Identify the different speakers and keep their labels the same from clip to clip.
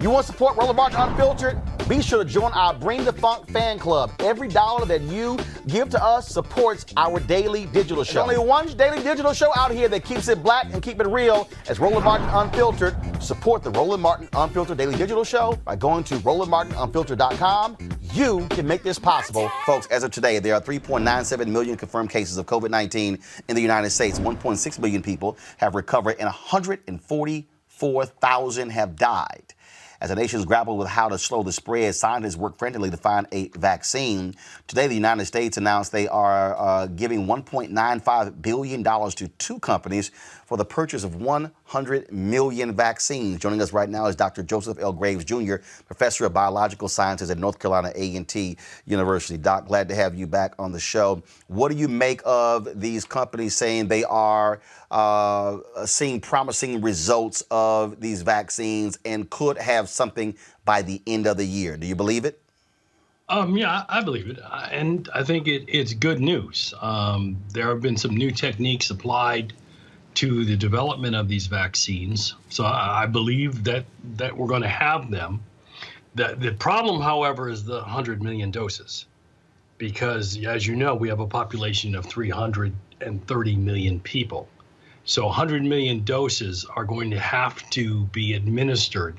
Speaker 1: You want to support Roland Martin Unfiltered? Be sure to join our Bring the Funk fan club. Every dollar that you give to us supports our daily digital show. There's only one daily digital show out here that keeps it black and keep it real. As Roland Martin Unfiltered. Support the Roland Martin Unfiltered daily digital show by going to RolandMartinUnfiltered.com. You can make this possible. Folks, as of today, there are 3.97 million confirmed cases of COVID-19 in the United States. 1.6 million people have recovered and 144,000 have died. As the nations grapple with how to slow the spread, scientists work frantically to find a vaccine. Today, the United States announced they are giving $1.95 billion to two companies for the purchase of 100 million vaccines. Joining us right now is Dr. Joseph L. Graves, Jr., professor of biological sciences at North Carolina A&T University. Doc, glad to have you back on the show. What do you make of these companies saying they are seeing promising results of these vaccines and could have something by the end of the year? Do you believe it?
Speaker 2: Yeah, I believe it. And I think it's good news. There have been some new techniques applied to the development of these vaccines. So I believe that we're going to have them. The problem, however, is the 100 million doses. Because, as you know, we have a population of 330 million people. So 100 million doses are going to have to be administered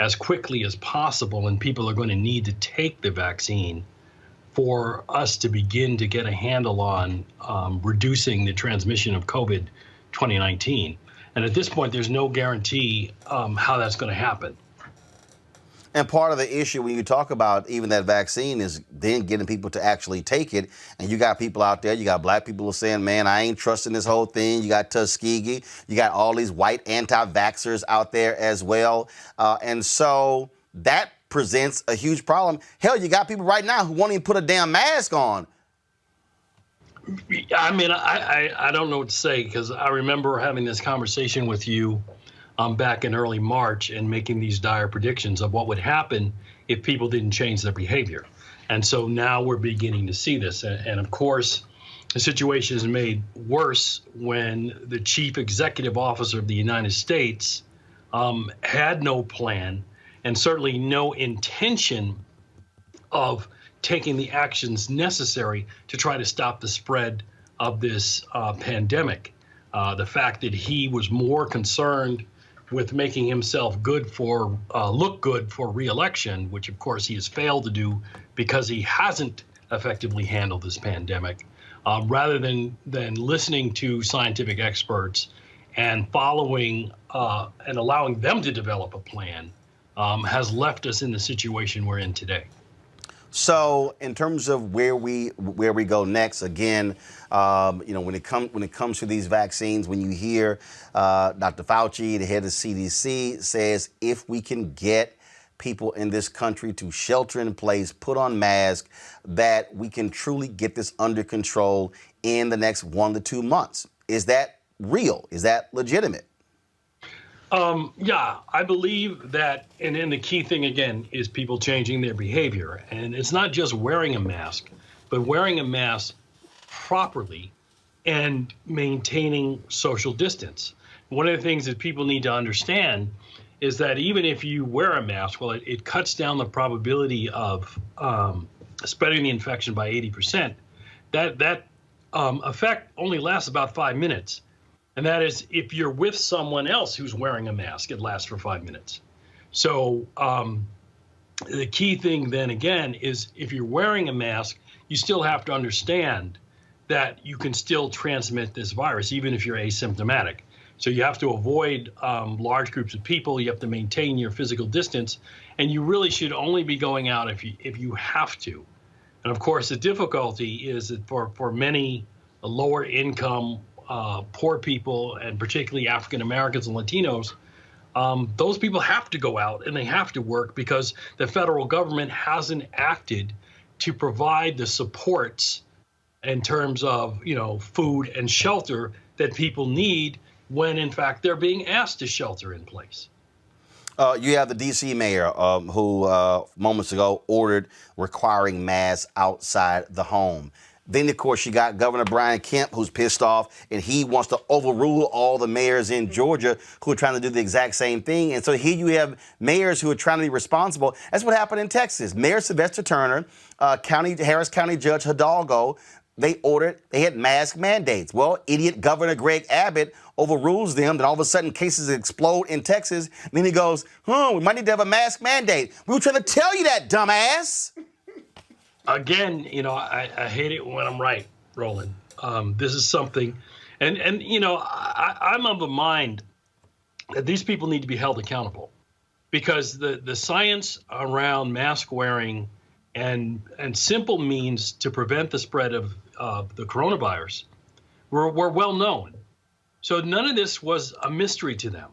Speaker 2: as quickly as possible, and people are going to need to take the vaccine for us to begin to get a handle on reducing the transmission of COVID 2019. And at this point, there's no guarantee how that's going to happen.
Speaker 1: And part of the issue when you talk about even that vaccine is then getting people to actually take it. And you got people out there, you got black people who are saying, man, I ain't trusting this whole thing. You got Tuskegee, you got all these white anti-vaxxers out there as well. And so that presents a huge problem. Hell, you got people right now who won't even put a damn mask on.
Speaker 2: I mean, I don't know what to say, because I remember having this conversation with you back in early March and making these dire predictions of what would happen if people didn't change their behavior. And so now we're beginning to see this. And of course, the situation is made worse when the chief executive officer of the United States had no plan and certainly no intention of taking the actions necessary to try to stop the spread of this pandemic. The fact that he was more concerned with making himself look good for re-election, which of course he has failed to do because he hasn't effectively handled this pandemic, rather than listening to scientific experts and following and allowing them to develop a plan, has left us in the situation we're in today.
Speaker 1: So in terms of where we go next, again, when it comes to these vaccines, when you hear Dr. Fauci, the head of CDC, says if we can get people in this country to shelter in place, put on masks, that we can truly get this under control in the next 1 to 2 months. Is that real? Is that legitimate?
Speaker 2: Yeah, I believe that, and then the key thing again is people changing their behavior. And it's not just wearing a mask, but wearing a mask properly and maintaining social distance. One of the things that people need to understand is that even if you wear a mask, well, it cuts down the probability of spreading the infection by 80%. That effect only lasts about 5 minutes. And that is, if you're with someone else who's wearing a mask, it lasts for 5 minutes. So the key thing then again is if you're wearing a mask, you still have to understand that you can still transmit this virus, even if you're asymptomatic. So you have to avoid large groups of people. You have to maintain your physical distance, and you really should only be going out if you have to. And of course, the difficulty is that for many lower income poor people, and particularly African Americans and Latinos, those people have to go out and they have to work because the federal government hasn't acted to provide the supports in terms of, food and shelter that people need when, in fact, they're being asked to shelter in place.
Speaker 1: You have the D.C. mayor who moments ago ordered requiring masks outside the home. Then, of course, you got Governor Brian Kemp, who's pissed off, and he wants to overrule all the mayors in Georgia who are trying to do the exact same thing. And so here you have mayors who are trying to be responsible. That's what happened in Texas. Mayor Sylvester Turner, Harris County Judge Hidalgo, they had mask mandates. Well, idiot Governor Greg Abbott overrules them. Then all of a sudden cases explode in Texas. And then he goes, we might need to have a mask mandate. We were trying to tell you that, dumbass.
Speaker 2: Again, I hate it when I'm right, Roland. This is something, and I'm of the mind that these people need to be held accountable, because the science around mask wearing and simple means to prevent the spread of the coronavirus were well known. So none of this was a mystery to them,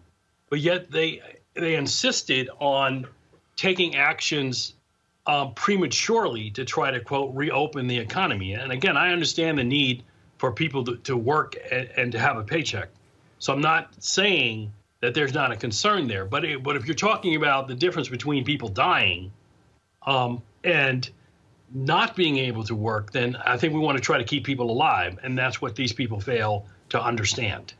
Speaker 2: but yet they insisted on taking actions prematurely to try to, quote, reopen the economy. And again, I understand the need for people to work and to have a paycheck. So I'm not saying that there's not a concern there. But if you're talking about the difference between people dying and not being able to work, then I think we want to try to keep people alive. And that's what these people fail to understand.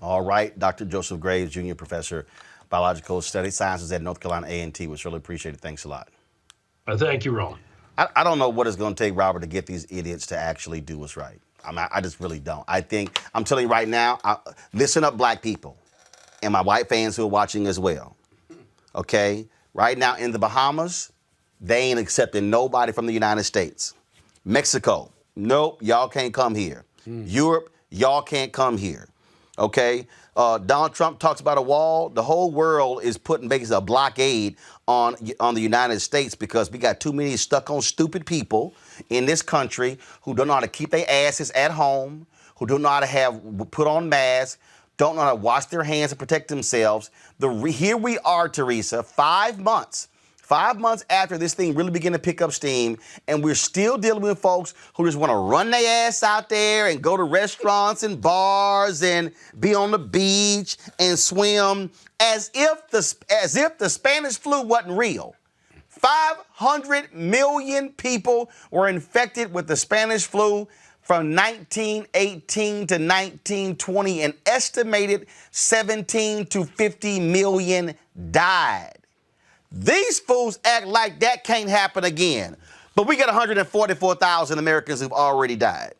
Speaker 2: All
Speaker 1: right. Dr. Joseph Graves, Junior Professor, Biological Studies Sciences at North Carolina A&T. Was really appreciated. Thanks a lot.
Speaker 2: Thank you, Roland.
Speaker 1: I don't know what it's going to take, Robert, to get these idiots to actually do what's right. I just really don't. I'm telling you right now, listen up, black people, and my white fans who are watching as well. Okay? Right now in the Bahamas, they ain't accepting nobody from the United States. Mexico, nope, y'all can't come here. Europe, y'all can't come here. Okay? Donald Trump talks about a wall. The whole world is putting basically a blockade on the United States because we got too many stuck on stupid people in this country who don't know how to keep their asses at home, who don't know how to put on masks, don't know how to wash their hands and protect themselves. Here we are, Teresa, 5 months. 5 months after this thing really began to pick up steam, and we're still dealing with folks who just want to run their ass out there and go to restaurants and bars and be on the beach and swim as if the Spanish flu wasn't real. 500 million people were infected with the Spanish flu from 1918 to 1920. An estimated 17 to 50 million died. These fools act like that can't happen again. But we got 144,000 Americans who've already died.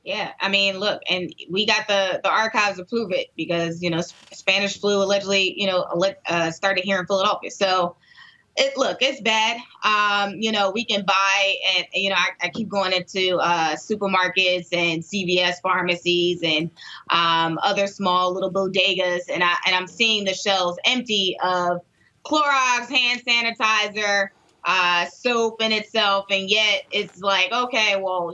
Speaker 3: Yeah, I mean, look, and we got the archives to prove it because, Spanish flu allegedly, started here in Philadelphia. So, it's bad. We can buy, and, I keep going into supermarkets and CVS pharmacies and other small little bodegas, and I'm seeing the shelves empty of Clorox, hand sanitizer, soap in itself. And yet it's like, okay, well,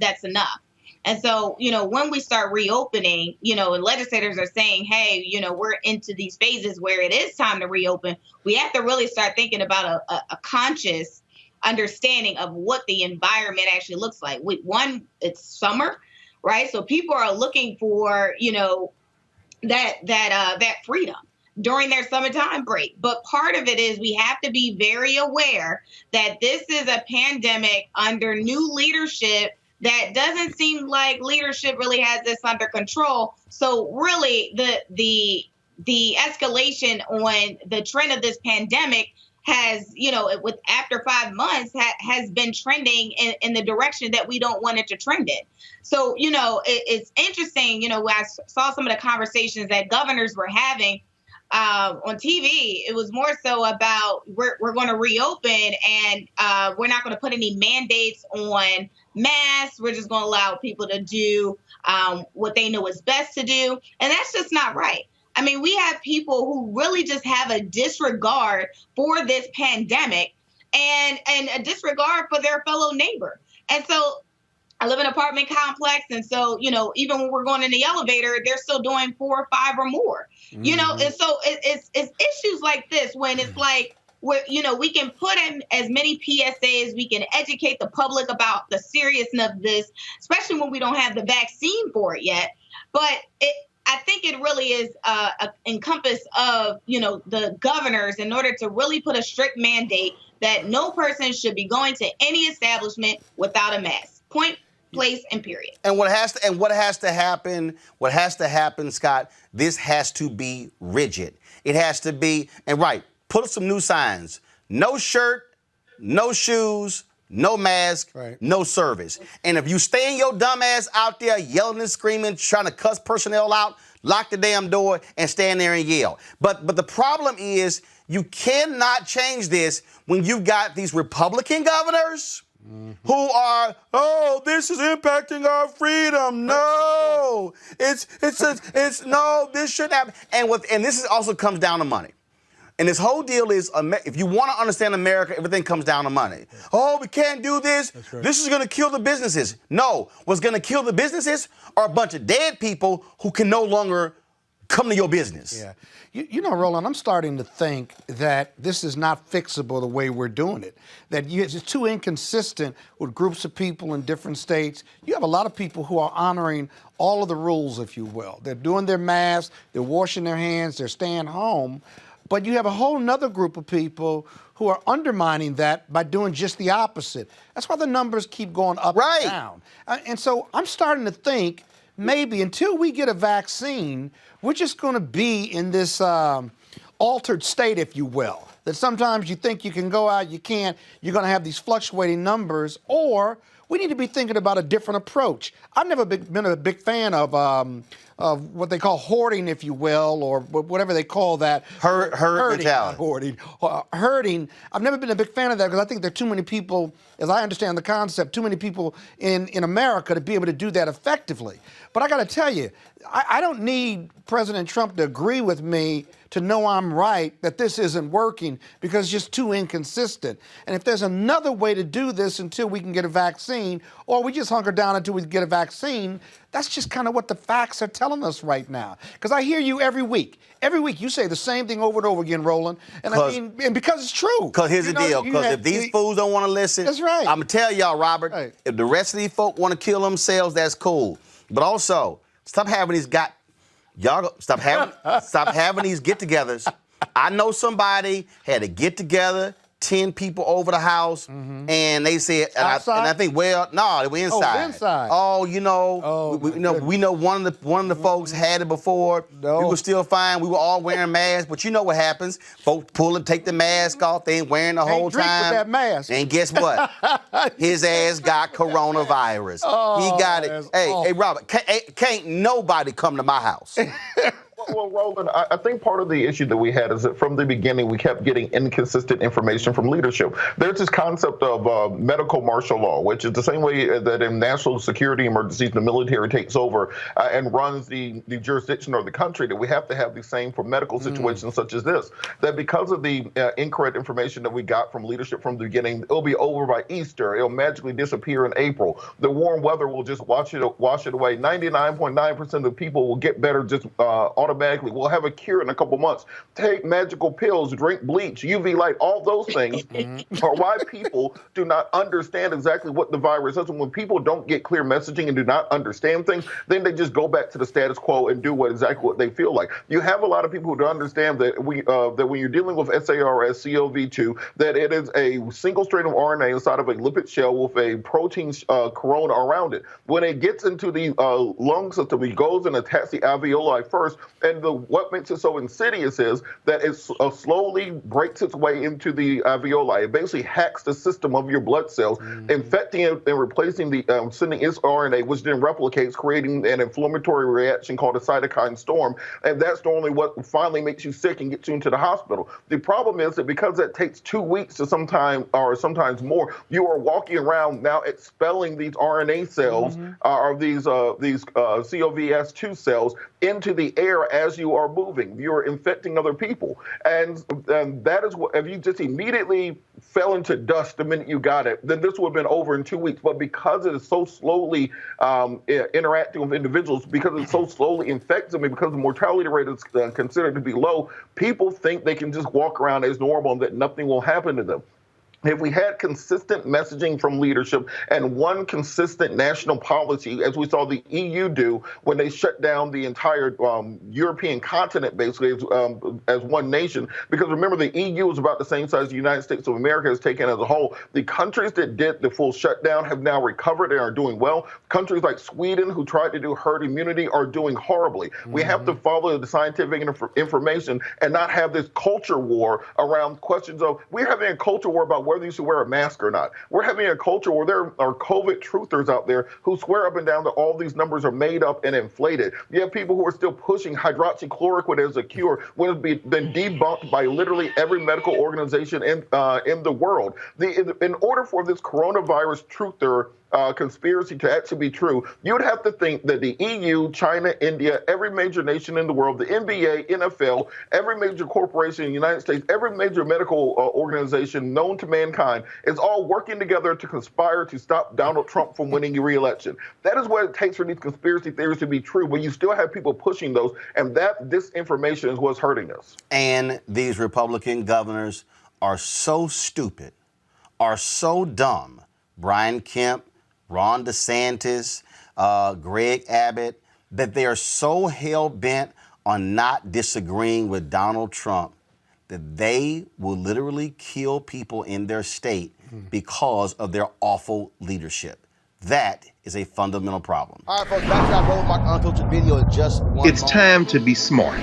Speaker 3: that's enough. And so, when we start reopening, and legislators are saying, hey, we're into these phases where it is time to reopen. We have to really start thinking about a conscious understanding of what the environment actually looks like. One, it's summer, right? So people are looking for, that freedom during their summertime break. But part of it is we have to be very aware that this is a pandemic under new leadership that doesn't seem like leadership really has this under control. So really the escalation on the trend of this pandemic has, with after 5 months has been trending in the direction that we don't want it to trend in. So, it's interesting, I saw some of the conversations that governors were having on TV. It was more so about we're going to reopen and we're not going to put any mandates on masks. We're just going to allow people to do what they know is best to do. And that's just not right. I mean, we have people who really just have a disregard for this pandemic and a disregard for their fellow neighbor. And so I live in an apartment complex. And so, even when we're going in the elevator, they're still doing 4 or 5 or more, and so it's issues like this when it's like, we can put in as many PSAs, we can educate the public about the seriousness of this, especially when we don't have the vaccine for it yet. But I think it really is a encompass of, the governors in order to really put a strict mandate that no person should be going to any establishment without a mask. Point, place, and period.
Speaker 1: And what has to happen, Scott, this has to be rigid. It has to be, and right, put up some new signs. No shirt, no shoes, no mask,
Speaker 4: right.
Speaker 1: No service. And if you stay your dumb ass out there yelling and screaming, trying to cuss personnel out, lock the damn door and stand there and yell. But the problem is you cannot change this when you've got these Republican governors who are, oh, this is impacting our freedom. No, it's no, this shouldn't happen. And this also comes down to money. And this whole deal is, if you want to understand America, everything comes down to money. Oh, we can't do this.
Speaker 4: Right.
Speaker 1: This is going to kill the businesses. No, what's going to kill the businesses are a bunch of dead people who can no longer come to your business.
Speaker 4: Yeah. You know, Roland, I'm starting to think that this is not fixable the way we're doing it, that it's too inconsistent with groups of people in different states. You have a lot of people who are honoring all of the rules, if you will. They're doing their masks, they're washing their hands, they're staying home. But you have a whole nother group of people who are undermining that by doing just the opposite. That's why the numbers keep going up and down. And so I'm starting to think maybe until we get a vaccine, we're just going to be in this altered state, if you will, that sometimes you think you can go out, you can't, you're going to have these fluctuating numbers, or we need to be thinking about a different approach. I've never been a big fan of what they call hoarding, if you will, or whatever they call that.
Speaker 1: Herding mentality.
Speaker 4: Hoarding. Herding. I've never been a big fan of that because I think there are too many people, as I understand the concept, too many people in America to be able to do that effectively. But I got to tell you, I don't need President Trump to agree with me to know I'm right, that this isn't working, because it's just too inconsistent. And if there's another way to do this until we can get a vaccine, or we just hunker down until we get a vaccine, that's just kind of what the facts are telling us right now. Because I hear you every week. Every week you say the same thing over and over again, Roland. And I mean, and because it's true.
Speaker 1: Because here's the deal. Because if these fools don't want to listen,
Speaker 4: that's right.
Speaker 1: I'm going to tell y'all, Robert,
Speaker 4: right.
Speaker 1: If the rest of these folk want to kill themselves, that's cool. But also, stop having these stop having these get-togethers. I know somebody had a get-together, 10 people over the house, and they said, and I think, well, no, they were inside.
Speaker 4: Oh, inside.
Speaker 1: Oh, you know, we know one of the folks had it before.
Speaker 4: No.
Speaker 1: We were still fine. We were all wearing masks, but you know what happens? Folks take the mask off. They ain't wearing the whole
Speaker 4: drink
Speaker 1: time.
Speaker 4: with that mask.
Speaker 1: And guess what? His ass got coronavirus.
Speaker 4: Oh,
Speaker 1: he got it. Hey, Robert, can't nobody come to my house.
Speaker 5: Well, Roland, I think part of the issue that we had is that from the beginning, we kept getting inconsistent information from leadership. There's this concept of medical martial law, which is the same way that in national security emergencies, the military takes over and runs the jurisdiction of the country, that we have to have the same for medical situations such as this. That because of the incorrect information that we got from leadership from the beginning, it'll be over by Easter. It'll magically disappear in April. The warm weather will just wash it away. 99.9% of the people will get better just automatically. We'll have a cure in a couple months. Take magical pills, drink bleach, UV light, all those things are why people do not understand exactly what the virus is. And when people don't get clear messaging and do not understand things, then they just go back to the status quo and do exactly what they feel like. You have a lot of people who don't understand that that when you're dealing with SARS-CoV-2, that it is a single strain of RNA inside of a lipid shell with a protein corona around it. When it gets into the lung system, it goes and attacks the alveoli first. And what makes it so insidious is that it slowly breaks its way into the alveoli. It basically hacks the system of your blood cells, infecting it and replacing sending its RNA, which then replicates, creating an inflammatory reaction called a cytokine storm. And that's normally what finally makes you sick and gets you into the hospital. The problem is that because that takes 2 weeks to sometimes more, you are walking around now expelling these RNA cells or these COVS2 cells into the air as you are moving. You're infecting other people. And that is what, if you just immediately fell into dust the minute you got it, then this would have been over in 2 weeks. But because it is so slowly interacting with individuals, because it's so slowly infects them, and because the mortality rate is considered to be low, people think they can just walk around as normal and that nothing will happen to them. if we had consistent messaging from leadership and one consistent national policy, as we saw the EU do when they shut down the entire European continent, basically as one nation, because remember, the EU is about the same size the United States of America has taken as a whole. The countries that did the full shutdown have now recovered and are doing well. Countries like Sweden, who tried to do herd immunity, are doing horribly. We have to follow the scientific information and not have this culture war around questions of, we're having a culture war about whether you should wear a mask or not. We're having a culture where there are COVID truthers out there who swear up and down that all these numbers are made up and inflated. You have people who are still pushing hydroxychloroquine as a cure when it's been debunked by literally every medical organization in the world. In order for this coronavirus truther conspiracy to actually be true, you would have to think that the EU, China, India, every major nation in the world, the NBA, NFL, every major corporation in the United States, every major medical organization known to mankind is all working together to conspire to stop Donald Trump from winning the re-election. That is what it takes for these conspiracy theories to be true, but you still have people pushing those, and that disinformation is what's hurting us. And
Speaker 1: these Republican governors are so stupid, are so dumb. Brian Kemp, Ron DeSantis, Greg Abbott, that they are so hell-bent on not disagreeing with Donald Trump that they will literally kill people in their state because of their awful leadership. That is a fundamental problem. All right, folks, back to our Roland Martin Unfiltered video in just one moment.
Speaker 6: It's time to be smart.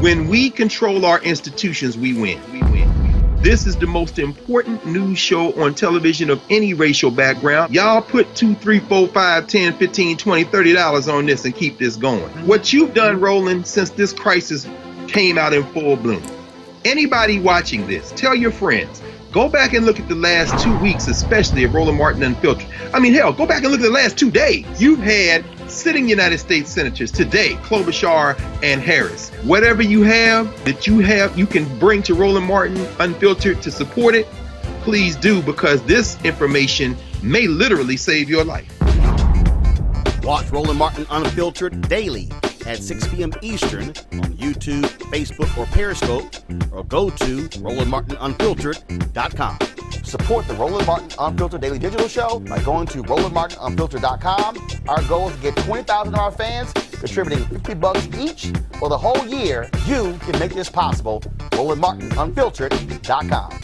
Speaker 6: When we control our institutions, we win. This is the most important news show on television of any racial background. Y'all put $2, $3, $4, $5, $10, $15, $20, $30 on this and keep this going. What you've done, Roland, since this crisis came out in full bloom. Anybody watching this, tell your friends. Go back and look at the last 2 weeks, especially of Roland Martin Unfiltered. I mean, hell, go back and look at the last 2 days. You've had sitting United States senators today, Klobuchar and Harris. Whatever you have that you can bring to Roland Martin Unfiltered to support it, please do, because this information may literally save your life.
Speaker 1: Watch Roland Martin Unfiltered daily at 6 p.m. Eastern on YouTube, Facebook, or Periscope, or go to RolandMartinUnfiltered.com. Support the Roland Martin Unfiltered Daily Digital Show by going to RolandMartinUnfiltered.com. Our goal is to get 20,000 of our fans contributing $50 each for the whole year. You can make this possible. RolandMartinUnfiltered.com.